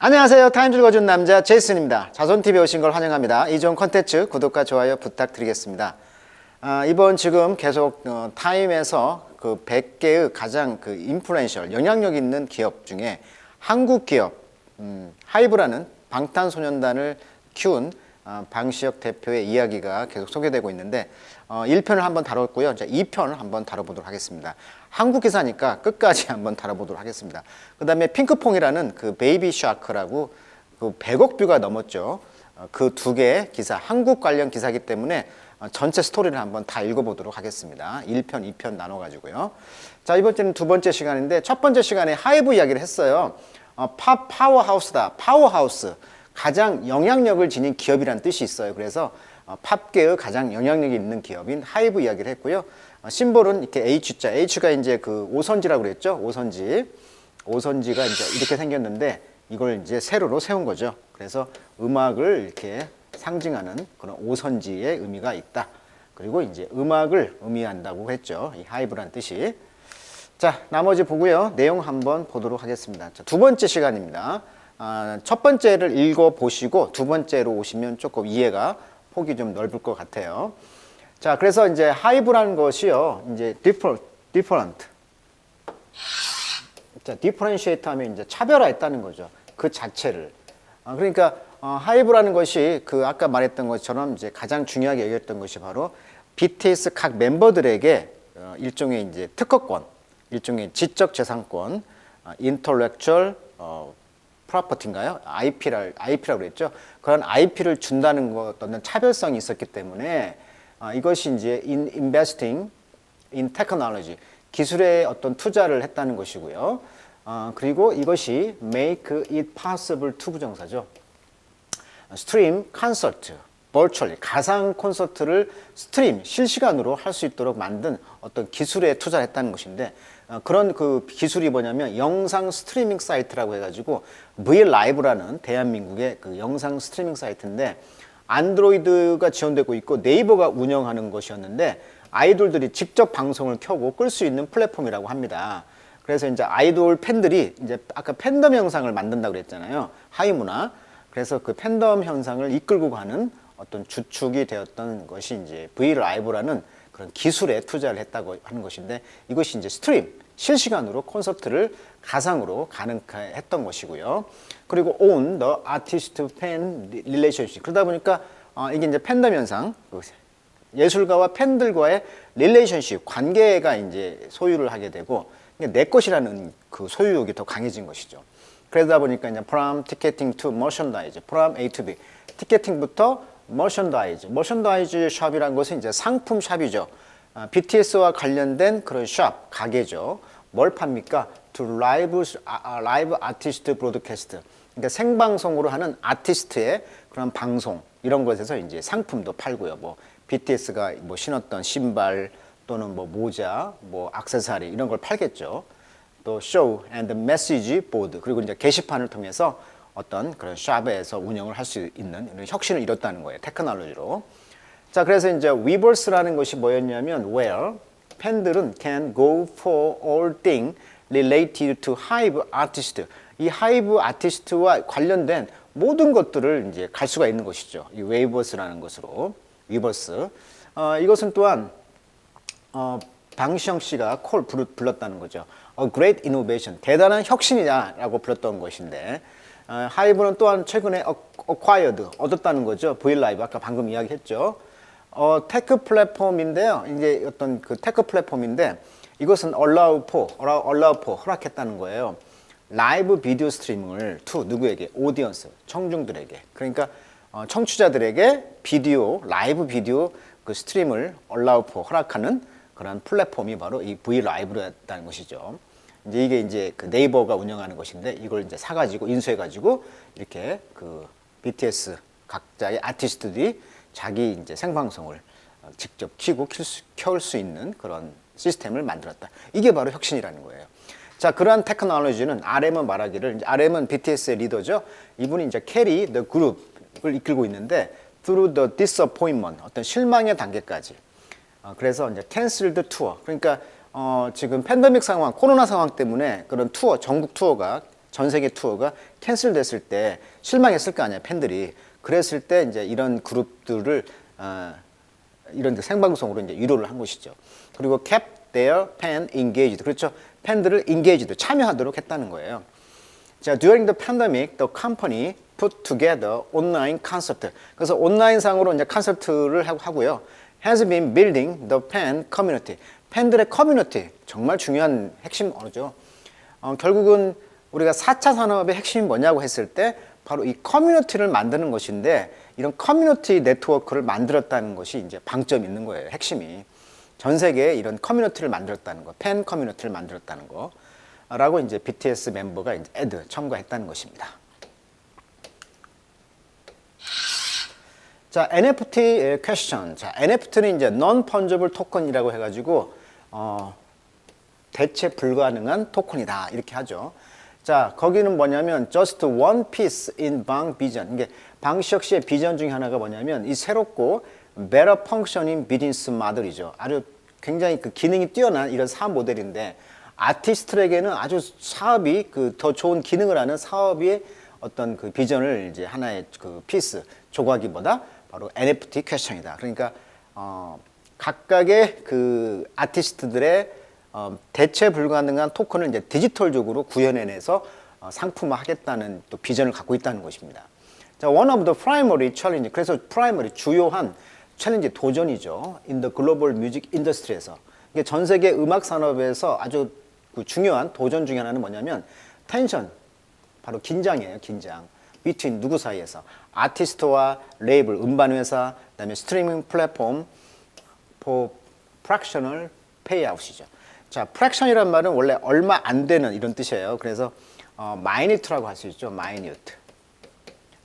안녕하세요. 타임줄 읽어준 남자 제이슨입니다. 자손TV에 오신 걸 환영합니다. 이종 컨텐츠 구독과 좋아요 부탁드리겠습니다. 이번 지금 계속 타임에서 그 100개의 가장 그 인플루엔셜, 영향력 있는 기업 중에 한국 기업 하이브라는 방탄소년단을 키운 방시혁 대표의 이야기가 계속 소개되고 있는데 1편을 한번 다뤘고요. 이제 2편을 한번 다뤄보도록 하겠습니다. 한국 기사니까 끝까지 한번 다뤄보도록 하겠습니다. 그 다음에 핑크퐁이라는 그 베이비 샤크라고 그 100억 뷰가 넘었죠. 그 두 개의 기사, 한국 관련 기사이기 때문에 전체 스토리를 한번 다 읽어보도록 하겠습니다. 1편, 2편 나눠가지고요. 자, 이번째는 두 번째 시간인데 첫 번째 시간에 하이브 이야기를 했어요. 팝 파워하우스다. 파워하우스. 가장 영향력을 지닌 기업이라는 뜻이 있어요. 그래서 팝계의 가장 영향력이 있는 기업인 하이브 이야기를 했고요. 심볼은 이렇게 H자, H가 이제 그 오선지라고 그랬죠. 오선지가 이제 이렇게 생겼는데 이걸 이제 세로로 세운 거죠. 그래서 음악을 이렇게 상징하는 그런 오선지의 의미가 있다. 그리고 이제 음악을 의미한다고 했죠. 이 하이브란 뜻이. 자, 나머지 보고요. 내용 한번 보도록 하겠습니다. 자, 두 번째 시간입니다. 첫 번째를 읽어보시고 두 번째로 오시면 조금 이해가 폭이 좀 넓을 것 같아요. 자, 그래서 이제 하이브라는 것이요, 이제 different. 자, differentiate 하면 이제 차별화했다는 거죠. 그 자체를. 그러니까 하이브라는 것이 그 아까 말했던 것처럼 이제 가장 중요하게 여겼던 것이 바로 BTS 각 멤버들에게 일종의 이제 특허권, 일종의 지적 재산권, intellectual 프로퍼티인가요? IP라고 그랬죠. 그런 IP를 준다는 것 어떤 차별성이 있었기 때문에 이것이 이제 investing in technology, 기술에 어떤 투자를 했다는 것이고요. 그리고 이것이 make it possible to 부정사죠. 스트림 콘서트, virtually 가상 콘서트를 스트림 실시간으로 할 수 있도록 만든 어떤 기술에 투자를 했다는 것인데 그런 그 기술이 뭐냐면 영상 스트리밍 사이트라고 해가지고 V라이브라는 대한민국의 그 영상 스트리밍 사이트인데 안드로이드가 지원되고 있고 네이버가 운영하는 것이었는데 아이돌들이 직접 방송을 켜고 끌 수 있는 플랫폼이라고 합니다. 그래서 이제 아이돌 팬들이 이제 아까 팬덤 현상을 만든다고 그랬잖아요. 하이문화. 그래서 그 팬덤 현상을 이끌고 가는 어떤 주축이 되었던 것이 이제 V라이브라는 그런 기술에 투자를 했다고 하는 것인데 이것이 이제 스트림, 실시간으로 콘서트를 가상으로 가능했던 것이고요. 그리고 own the artist fan relationship. 그러다 보니까 이게 이제 팬덤 현상, 예술가와 팬들과의 릴레이션십, 관계가 이제 소유를 하게 되고 내 것이라는 그 소유욕이 더 강해진 것이죠. 그러다 보니까 이제 from ticketing to merchandise, from A to B, 티켓팅부터 머션다이즈 샵이라는 것은 이제 상품 샵이죠. BTS와 관련된 그런 샵, 가게죠. 뭘 팝니까? To live artist broadcast. 그러니까 생방송으로 하는 아티스트의 그런 방송, 이런 것에서 이제 상품도 팔고요. 뭐 BTS가 뭐 신었던 신발 또는 뭐 모자, 뭐 액세서리 이런 걸 팔겠죠. 또 show and message board, 그리고 이제 게시판을 통해서 어떤 그런 샵에서 운영을 할 수 있는 이런 혁신을 이뤘다는 거예요. 테크놀로지로. 자, 그래서 이제 Weverse라는 것이 뭐였냐면 where 팬들은 can go for all things related to Hive artist. 이 Hive 아티스트와 관련된 모든 것들을 이제 갈 수가 있는 것이죠. 이 Weverse라는 것으로. Weverse. 이것은 또한 방시영 씨가 불렀다는 거죠. A great innovation. 대단한 혁신이다라고 불렀던 것인데 하이브는 또한 최근에 acquired, 얻었다는 거죠. V라이브, 아까 방금 이야기했죠. 테크 플랫폼인데요. 이제 어떤 그 테크 플랫폼인데 이것은 allow for, 허락했다는 거예요. 라이브 비디오 스트리밍을 to 누구에게? 오디언스, 청중들에게. 그러니까 청취자들에게 라이브 비디오 그 스트림을 allow for, 허락하는 그런 플랫폼이 바로 이 V라이브였다는 것이죠. 이제 이게 이제 그 네이버가 운영하는 것인데 이걸 이제 사가지고 인수해가지고 이렇게 그 BTS 각자의 아티스트들이 자기 이제 생방송을 직접 키고 켤 수 있는 그런 시스템을 만들었다. 이게 바로 혁신이라는 거예요. 자, 그러한 테크놀로지는 RM은 말하기를, RM은 BTS의 리더죠. 이분이 이제 캐리 the group을 이끌고 있는데 through the disappointment, 어떤 실망의 단계까지. 그래서 이제 canceled tour, 그러니까 지금 팬데믹 상황, 코로나 상황 때문에 그런 투어, 전국 투어가 전 세계 투어가 캔슬됐을 때 실망했을 거 아니야, 팬들이. 그랬을 때 이제 이런 그룹들을 이런 생방송으로 이제 위로를 한 것이죠. 그리고 kept their fan engaged. 그렇죠. 팬들을 engaged, 참여하도록 했다는 거예요. 자, during the pandemic, the company put together online concert. 그래서 온라인상으로 이제 콘서트를 하고요. has been building the fan community. 팬들의 커뮤니티, 정말 중요한 핵심 언어죠. 결국은 우리가 4차 산업의 핵심이 뭐냐고 했을 때 바로 이 커뮤니티를 만드는 것인데, 이런 커뮤니티 네트워크를 만들었다는 것이 이제 방점이 있는 거예요. 핵심이. 전 세계에 이런 커뮤니티를 만들었다는 거, 팬 커뮤니티를 만들었다는 거라고 이제 BTS 멤버가 이제 첨가했다는 것입니다. 자, NFT 퀘스천. 자, NFT는 이제 non-fungible token이라고 해가지고 대체 불가능한 토큰이다 이렇게 하죠. 자, 거기는 뭐냐면 just one piece in Bang vision. 이게 방시혁 씨의 비전 중에 하나가 뭐냐면 이 새롭고 better functioning business model이죠. 아주 굉장히 그 기능이 뛰어난 이런 사업 모델인데, 아티스트에게는 아주 사업이 그 더 좋은 기능을 하는 사업의 어떤 그 비전을 이제 하나의 그 피스 조각이보다 바로 NFT 퀘스천이다. 그러니까 각각의 그 아티스트들의 대체 불가능한 토큰을 이제 디지털적으로 구현해내서 상품화하겠다는 또 비전을 갖고 있다는 것입니다. 자, one of the primary challenge. 그래서 primary 주요한 챌린지 도전이죠. in the global music industry에서. 이게 전 세계 음악 산업에서 아주 그 중요한 도전 중에 하나는 뭐냐면 텐션, 바로 긴장이에요. 긴장. between 누구 사이에서 아티스트와 레이블, 음반회사, 그다음에 스트리밍 플랫폼 for fractional payout이죠. 자, fraction이란 말은 원래 얼마 안 되는 이런 뜻이에요. 그래서 minute라고 할 수 있죠. minute.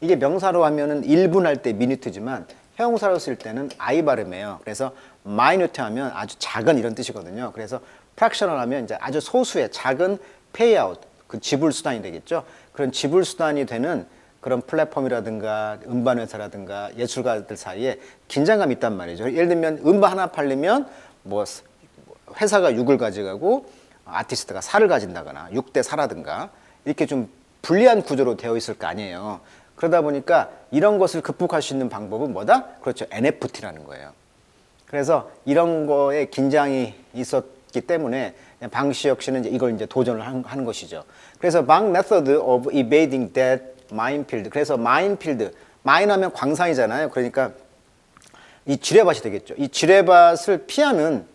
이게 명사로 하면은 1분 할 때 minute지만 형용사로 쓸 때는 I 발음이에요. 그래서 minute 하면 아주 작은 이런 뜻이거든요. 그래서 fractional 하면 이제 아주 소수의 작은 payout, 그 지불 수단이 되겠죠. 그런 지불 수단이 되는 그런 플랫폼이라든가 음반회사라든가 예술가들 사이에 긴장감이 있단 말이죠. 예를 들면 음반 하나 팔리면 뭐 회사가 6을 가져가고 아티스트가 4를 가진다거나 6대 4라든가 이렇게 좀 불리한 구조로 되어 있을 거 아니에요. 그러다 보니까 이런 것을 극복할 수 있는 방법은 뭐다? 그렇죠. NFT라는 거예요. 그래서 이런 거에 긴장이 있었기 때문에 방시혁 씨는 이걸 이제 도전을 하는 것이죠. 그래서 Bang method of evading that minefield. 그래서 minefield, mine 하면 광산이잖아요. 그러니까 이 지뢰밭이 되겠죠. 이 지뢰밭을 피하는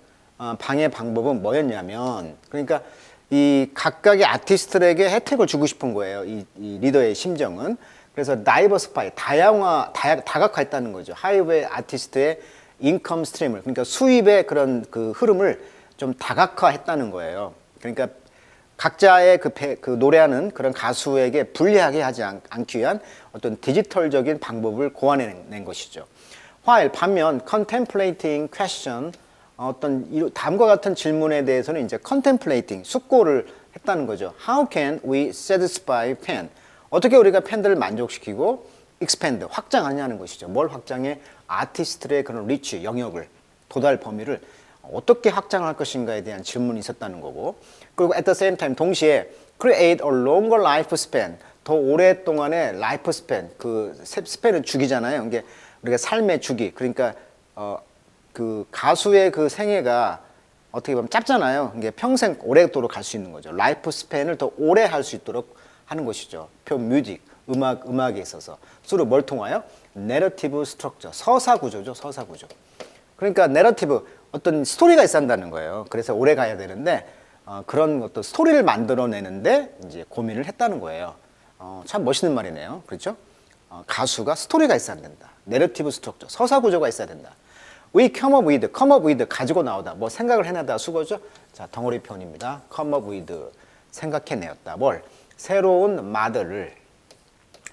방해 방법은 뭐였냐면, 그러니까 이 각각의 아티스트들에게 혜택을 주고 싶은 거예요. 이 리더의 심정은. 그래서 다이버스파이, 다각화했다는 거죠. 하이브의 아티스트의 인컴 스트림을, 그러니까 수입의 그런 그 흐름을 좀 다각화했다는 거예요. 그러니까 각자의 그 노래하는 그런 가수에게 불리하게 하지 않기 위한 어떤 디지털적인 방법을 고안해낸 것이죠. while 반면 contemplating question, 어떤 다음과 같은 질문에 대해서는 이제 contemplating, 숙고를 했다는 거죠. How can we satisfy fan? 어떻게 우리가 팬들을 만족시키고 expand, 확장하냐는 것이죠. 뭘 확장해? 아티스트의 그런 리치, 영역을, 도달 범위를 어떻게 확장할 것인가에 대한 질문이 있었다는 거고, 그리고 at the same time 동시에 create a longer life span, 더 오랫동안의 life span, 그 스팬은 주기잖아요. 이게 우리가 삶의 주기, 그러니까 그 가수의 그 생애가 어떻게 보면 짧잖아요. 이게 평생 오래도록 갈 수 있는 거죠. 라이프 스팬을 더 오래 할 수 있도록 하는 것이죠. 뮤직, 음악에 있어서 서로 뭘 통하여? 내러티브 스트럭처, 서사 구조죠. 서사 구조. 그러니까 내러티브, 어떤 스토리가 있어야 한다는 거예요. 그래서 오래 가야 되는데 그런 어떤 스토리를 만들어내는데 이제 고민을 했다는 거예요. 참 멋있는 말이네요. 그렇죠? 가수가 스토리가 있어야 된다. 내러티브 스트럭처, 서사 구조가 있어야 된다. We come up with, 가지고 나오다. 뭐 생각을 해내다 수거죠. 자, 덩어리 표현입니다. come up with, 생각해내었다. 뭘? 새로운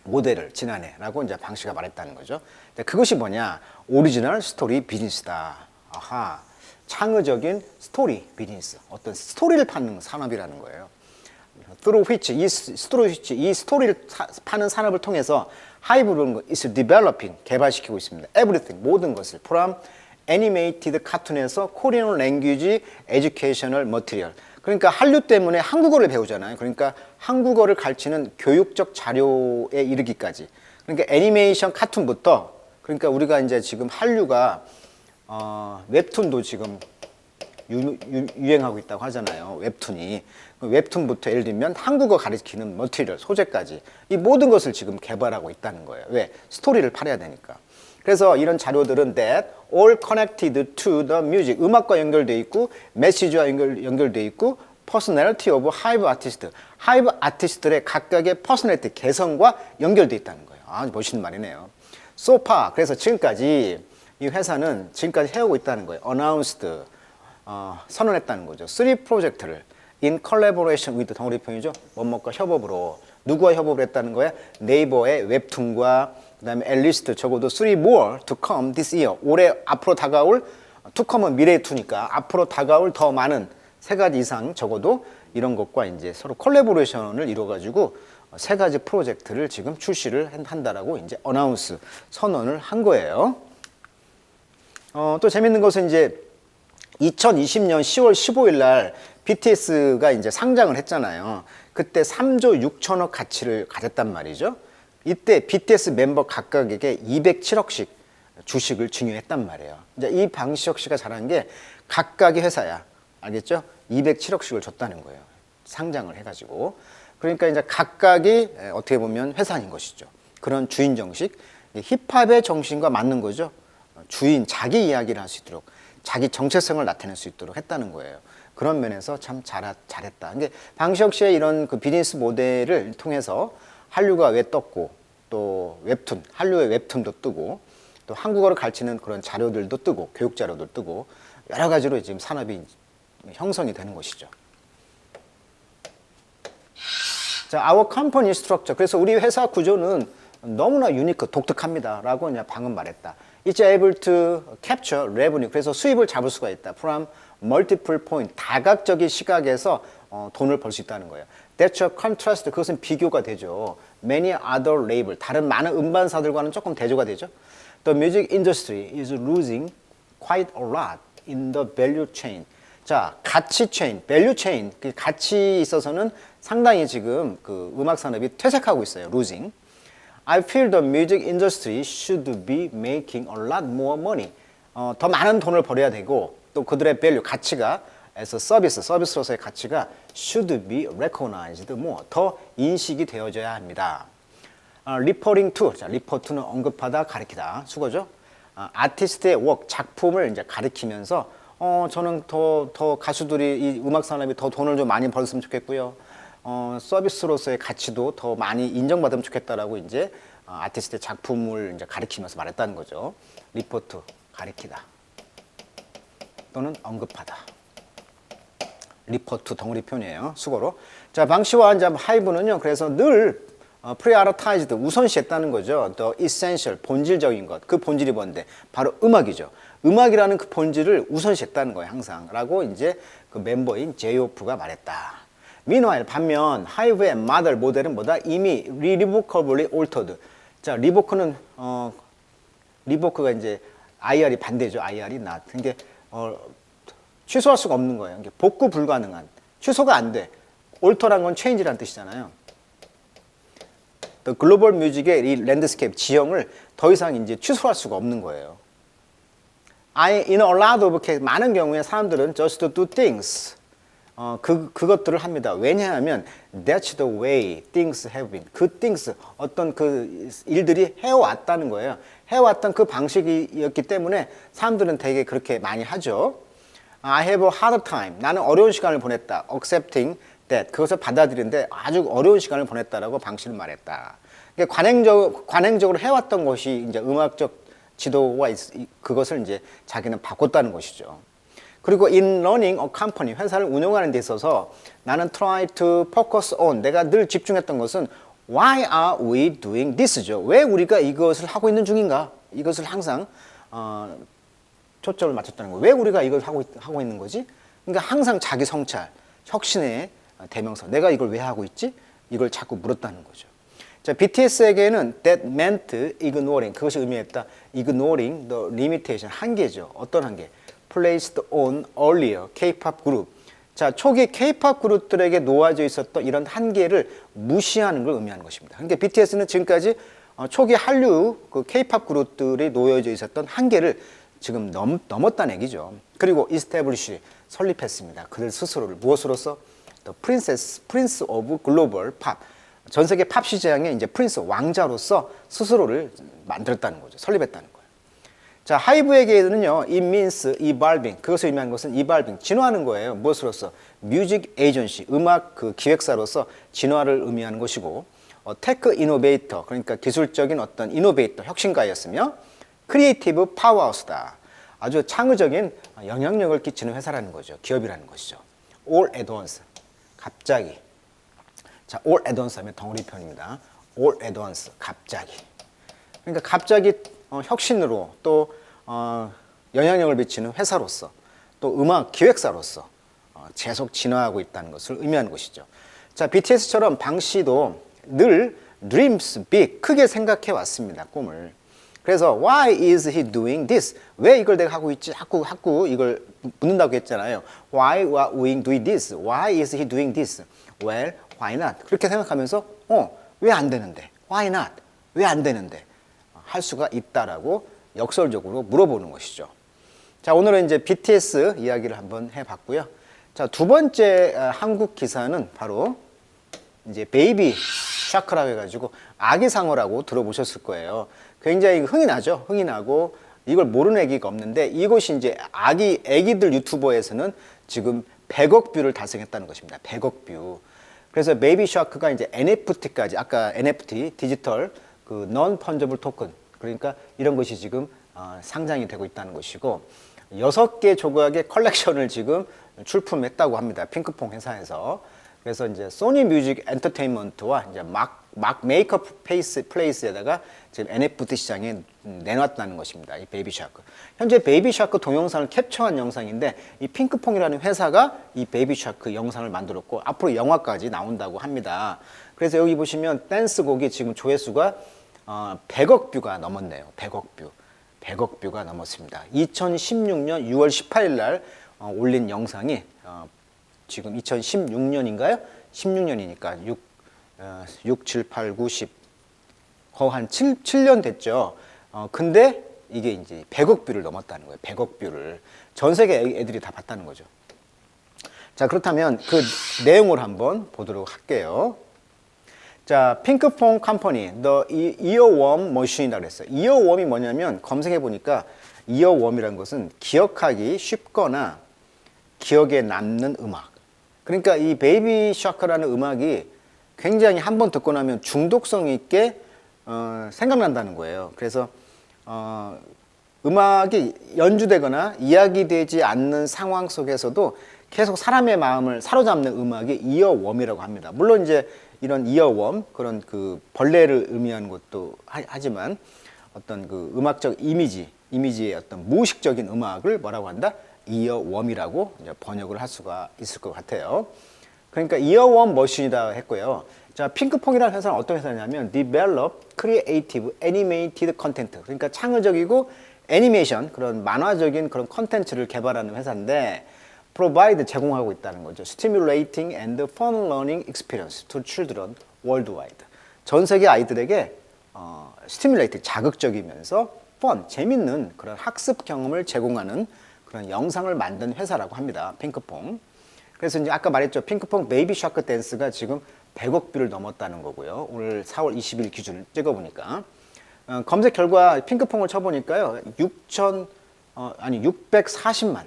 모델을 지난해라고 이제 방 씨가 말했다는 거죠. 그것이 뭐냐? 오리지널 스토리 비즈니스다. 아하, 창의적인 스토리 비즈니스. 어떤 스토리를 파는 산업이라는 거예요. through which, 이 스토리를 파는 산업을 통해서 하이브로는 is developing, 개발시키고 있습니다. everything, 모든 것을 from animated cartoon에서 Korean language educational material. 그러니까 한류 때문에 한국어를 배우잖아요. 그러니까 한국어를 가르치는 교육적 자료에 이르기까지. 그러니까 애니메이션 카툰부터 그러니까 우리가 이제 지금 한류가 웹툰도 지금 유행하고 있다고 하잖아요. 웹툰이. 웹툰부터 예를 들면 한국어 가르치는 머티리얼, 소재까지 이 모든 것을 지금 개발하고 있다는 거예요. 왜? 스토리를 팔아야 되니까. 그래서 이런 자료들은 that all connected to the music, 음악과 연결돼 있고 메시지와 연결돼 있고 personality of hive artist, hive artist들의 각각의 personality, 개성과 연결돼 있다는 거예요. 아주 멋있는 말이네요. So far, 그래서 지금까지 이 회사는 지금까지 해오고 있다는 거예요. announced, 선언했다는 거죠. 3 프로젝트를 in collaboration with 덩어리표현이죠. 뭐뭐과 협업으로. 누구와 협업을 했다는 거야? 네이버의 웹툰과 그다음에 앨리스트 적어도 3 more to come this year. 올해 앞으로 다가올 to come은 미래의 투니까 앞으로 다가올 더 많은 3가지 이상 적어도 이런 것과 이제 서로 콜라보레이션을 이루어 가지고 3가지 프로젝트를 지금 출시를 한다라고 이제 어나운스 선언을 한 거예요. 또 재밌는 것은 이제 2020년 10월 15일 날 BTS가 이제 상장을 했잖아요. 그때 3조 6천억 가치를 가졌단 말이죠. 이때 BTS 멤버 각각에게 207억씩 주식을 증여했단 말이에요. 이제 이 방시혁 씨가 잘한 게 각각의 회사야. 알겠죠? 207억씩을 줬다는 거예요. 상장을 해가지고. 그러니까 이제 각각이 어떻게 보면 회사인 것이죠. 그런 주인 정식, 힙합의 정신과 맞는 거죠. 주인, 자기 이야기를 할 수 있도록, 자기 정체성을 나타낼 수 있도록 했다는 거예요. 그런 면에서 참 잘했다. 근데 방시혁 씨의 이런 그 비즈니스 모델을 통해서 한류가 왜 떴고, 또 웹툰, 한류의 웹툰도 뜨고, 또 한국어를 가르치는 그런 자료들도 뜨고, 교육 자료도 뜨고, 여러 가지로 지금 산업이 형성이 되는 것이죠. 자, our company structure. 그래서 우리 회사 구조는 너무나 유니크, 독특합니다. 라고 이제 방금 말했다. It's able to capture revenue. 그래서 수입을 잡을 수가 있다. From multiple point. 다각적인 시각에서 돈을 벌 수 있다는 거예요. That's a contrast. 그것은 비교가 되죠. Many other label. 다른 많은 음반사들과는 조금 대조가 되죠. The music industry is losing quite a lot in the value chain. 자, 가치 체인, 밸류 체인, 그 가치 있어서는 상당히 지금 그 음악 산업이 퇴색하고 있어요. losing. I feel the music industry should be making a lot more money. 더 많은 돈을 벌어야 되고 또 그들의 밸류, 가치가 as a service, 서비스로서의 가치가 should be recognized more. 더 인식이 되어져야 합니다. referring to, 자, refer to는 언급하다, 가리키다, 수거죠. 아티스트의 work, 작품을 이제 가리키면서 저는 더 가수들이 이 음악 산업이 더 돈을 좀 많이 벌었으면 좋겠고요. 서비스로서의 가치도 더 많이 인정받으면 좋겠다라고 이제 아티스트의 작품을 이제 가리키면서 말했다는 거죠. 리포트, 가리키다. 또는 언급하다. 리포트 덩어리 표현이에요. 수고로. 자, 방시와 이제 하이브는요. 그래서 늘 prioritized 우선시했다는 거죠. The essential 본질적인 것. 그 본질이 뭔데? 바로 음악이죠. 음악이라는 그 본질을 우선시했다는 거예요. 항상.라고 이제 그 멤버인 제이호프가 말했다. Meanwhile, 반면 하이브의 모델은 뭐다? 이미 irrevocably altered. 자, 리보크는 리보크가 이제 IR이 반대죠. IR이 not. 그게 취소할 수가 없는 거예요. 복구 불가능한. 취소가 안 돼. alter란 건 change란 뜻이잖아요. The global music의 이 랜드스케이프 지형을 더 이상 이제 취소할 수가 없는 거예요. In a lot of cases, 많은 경우에 사람들은 just do things. 그것들을 합니다. 왜냐하면 that's the way things have been. 그 things, 어떤 그 일들이 해왔다는 거예요. 해왔던 그 방식이었기 때문에 사람들은 되게 그렇게 많이 하죠. I have a hard time. 나는 어려운 시간을 보냈다. Accepting that. 그것을 받아들이는데 아주 어려운 시간을 보냈다라고 방식을 말했다. 그러니까 관행적으로 해왔던 것이 이제 음악적 지도와 그것을 이제 자기는 바꿨다는 것이죠. 그리고 in running a company, 회사를 운영하는 데 있어서 나는 try to focus on, 내가 늘 집중했던 것은 why are we doing this죠. 왜 우리가 이것을 하고 있는 중인가? 이것을 항상 초점을 맞췄다는 거예요. 왜 우리가 이걸 하고 있는 거지? 그러니까 항상 자기 성찰, 혁신의 대명사. 내가 이걸 왜 하고 있지? 이걸 자꾸 물었다는 거죠. 자, BTS에게는 that meant ignoring, 그것이 의미했다. ignoring the limitation, 한계죠. 어떤 한계? placed on earlier K-pop group. 자, 초기 K-팝 그룹들에게 놓아져 있었던 이런 한계를 무시하는 걸 의미하는 것입니다. 그러니까 BTS는 지금까지 초기 한류 그 K-팝 그룹들이 놓여져 있었던 한계를 지금 넘었다는 얘기죠. 그리고 이스태블리시 설립했습니다. 그들 스스로를 무엇으로서 The Prince of Global Pop, 전 세계 팝 시장의 이제 프린스 왕자로서 스스로를 만들었다는 거죠. 설립했다는 거예요. 자, 하이브에게는요, it means evolving. 그것을 의미하는 것은 evolving, 진화하는 거예요. 무엇으로서? 뮤직 에이전시, 음악 그 기획사로서 진화를 의미하는 것이고, 테크 이노베이터, 그러니까 기술적인 어떤 이노베이터, 혁신가였으며, 크리에이티브 파워하우스다. 아주 창의적인 영향력을 끼치는 회사라는 거죠. 기업이라는 것이죠. all at once, 갑자기. 자, all at once 하면 덩어리 편입니다. all at once, 갑자기. 그러니까 갑자기 혁신으로 또 영향력을 미치는 회사로서 또 음악 기획사로서 계속 진화하고 있다는 것을 의미하는 것이죠. 자, BTS처럼 방 씨도 늘 dreams big, 크게 생각해 왔습니다. 꿈을. 그래서 why is he doing this? 왜 이걸 내가 하고 있지? 자꾸 이걸 묻는다고 했잖아요. Why are we doing this? Why is he doing this? Well, why not? 그렇게 생각하면서 왜 안 되는데? Why not? 왜 안 되는데? 할 수가 있다라고 역설적으로 물어보는 것이죠. 자, 오늘은 이제 BTS 이야기를 한번 해봤고요. 자, 두 번째 한국 기사는 바로 이제 베이비 샤크라고 해가지고 아기 상어라고 들어보셨을 거예요. 굉장히 흥이 나죠. 흥이 나고 이걸 모르는 애기가 없는데 이곳이 이제 애기들 유튜버에서는 지금 100억 뷰를 달성했다는 것입니다. 100억 뷰. 그래서 베이비 샤크가 이제 NFT까지, 아까 NFT, 디지털 그 non fungible token, 그러니까 이런 것이 지금 상장이 되고 있다는 것이고 6개 조각의 컬렉션을 지금 출품했다고 합니다. 핑크퐁 회사에서. 그래서 이제 소니 뮤직 엔터테인먼트와 이제 막 메이크업 플레이스에다가 지금 NFT 시장에 내놨다는 것입니다. 이 베이비 샤크. 현재 베이비 샤크 동영상을 캡처한 영상인데 이 핑크퐁이라는 회사가 이 베이비 샤크 영상을 만들었고 앞으로 영화까지 나온다고 합니다. 그래서 여기 보시면 댄스곡이 지금 조회수가 100억 뷰가 넘었네요. 100억 뷰. 100억 뷰가 넘었습니다. 2016년 6월 18일 날 올린 영상이 지금 2016년인가요? 16년이니까 6, 7, 8, 9, 10 거의 한 7년 됐죠. 근데 이게 이제 100억 뷰를 넘었다는 거예요. 100억 뷰를 전 세계 애들이 다 봤다는 거죠. 자, 그렇다면 그 내용을 한번 보도록 할게요. 자, 핑크퐁 컴퍼니, The Earworm Machine이라고 했어요. 이어웜이 뭐냐면 검색해 보니까 이어웜이라는 것은 기억하기 쉽거나 기억에 남는 음악. 그러니까 이 베이비 샤크라는 음악이 굉장히 한번 듣고 나면 중독성 있게 생각난다는 거예요. 그래서 음악이 연주되거나 이야기되지 않는 상황 속에서도 계속 사람의 마음을 사로잡는 음악이 이어웜이라고 합니다. 물론 이제 이런 이어웜, 그런 그 벌레를 의미하는 것도 하지만 어떤 그 음악적 이미지의 어떤 무의식적인 음악을 뭐라고 한다? 이어웜이라고 이제 번역을 할 수가 있을 것 같아요. 그러니까 이어웜 머신이다 했고요. 자, 핑크퐁이라는 회사는 어떤 회사냐면 Develop Creative Animated Content, 그러니까 창의적이고 애니메이션, 그런 만화적인 그런 컨텐츠를 개발하는 회사인데 provide, 제공하고 있다는 거죠. Stimulating and fun learning experience to children worldwide. 전 세계 아이들에게 stimulate, 자극적이면서 fun, 재밌는 그런 학습 경험을 제공하는 그런 영상을 만든 회사라고 합니다. 핑크퐁. 그래서 이제 아까 말했죠. 핑크퐁 베이비 샤크 댄스가 지금 100억 뷰를 넘었다는 거고요. 오늘 4월 20일 기준을 찍어보니까. 검색 결과 핑크퐁을 쳐보니까요. 640만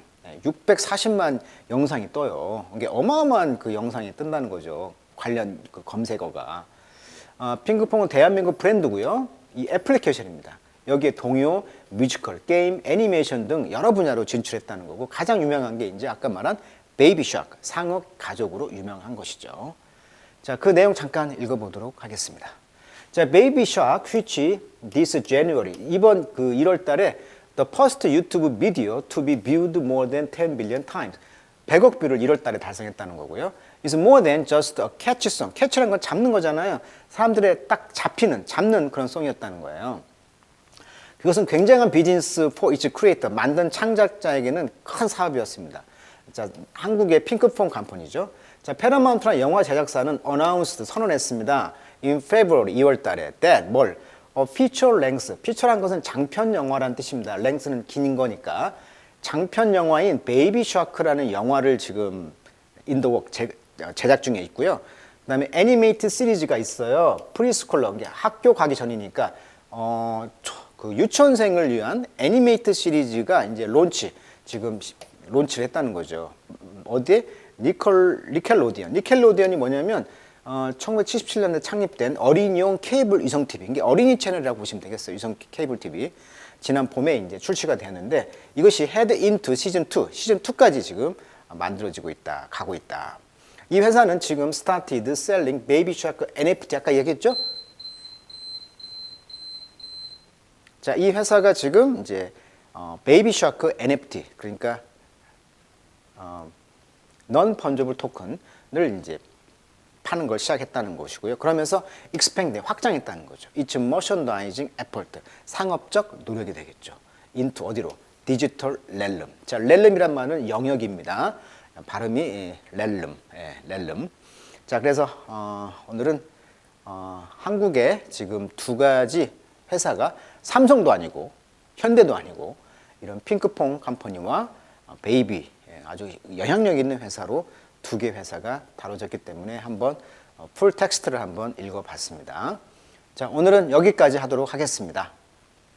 영상이 떠요. 이게 어마어마한 그 영상이 뜬다는 거죠. 관련 그 검색어가. 핑크퐁은 대한민국 브랜드고요. 이 애플리케이션입니다. 여기에 동요, 뮤지컬, 게임, 애니메이션 등 여러 분야로 진출했다는 거고 가장 유명한 게 이제 아까 말한 베이비 샤크, 상어 가족으로 유명한 것이죠. 자, 그 내용 잠깐 읽어보도록 하겠습니다. 자, 베이비 샤크, which this January, 이번 그 1월 달에 the first YouTube video to be viewed more than 10 billion times. 100억 뷰를 1월 달에 달성했다는 거고요. It's more than just a catchy song. catch라는 건 잡는 거잖아요. 사람들의 딱 잡는 그런 송이었다는 거예요. 그것은 굉장한 비즈니스 for its creator, 만든 창작자에게는 큰 사업이었습니다. 자, 한국의 핑크퐁 컴퍼니죠. 자, 패러마운트라는 영화 제작사는 announced 선언했습니다. In February 2월 달에 that 뭘 feature length, feature란 것은 장편 영화라는 뜻입니다. length는 긴 거니까 장편 영화인 베이비 샤크라는 영화를 지금 인더웍 제작 중에 있고요. 그다음에 애니메이트 시리즈가 있어요. 프리스쿨러, 학교 가기 전이니까 그 유치원생을 위한 애니메이트 시리즈가 이제 지금 론치를 했다는 거죠. 어디에? 니켈로디언. 니켈로디언이 뭐냐면 1977년에 창립된 어린이용 케이블 위성 TV. 이게 어린이 채널이라고 보시면 되겠어요. 위성 케이블 TV. 지난 봄에 이제 출시가 되었는데 이것이 head into 시즌 2까지 지금 만들어지고 있다, 가고 있다. 이 회사는 지금 started selling Baby Shark NFT 아까 얘기했죠? 자, 이 회사가 지금 이제 베이비 샤크 NFT 그러니까 non fungible 토큰을 이제 파는 걸 시작했다는 것이고요. 그러면서 expand 확장했다는 거죠. It's merchandising effort 상업적 노력이 되겠죠. into 어디로? 디지털 렐름. 자, 렐름이란 말은 영역입니다. 발음이 렐름, 렐름. 자, 그래서 오늘은 한국에 지금 두 가지 회사가 삼성도 아니고 현대도 아니고 이런 핑크퐁 컴퍼니와 베이비 아주 영향력 있는 회사로 두 개 회사가 다뤄졌기 때문에 한번 풀 텍스트를 한번 읽어봤습니다. 자, 오늘은 여기까지 하도록 하겠습니다.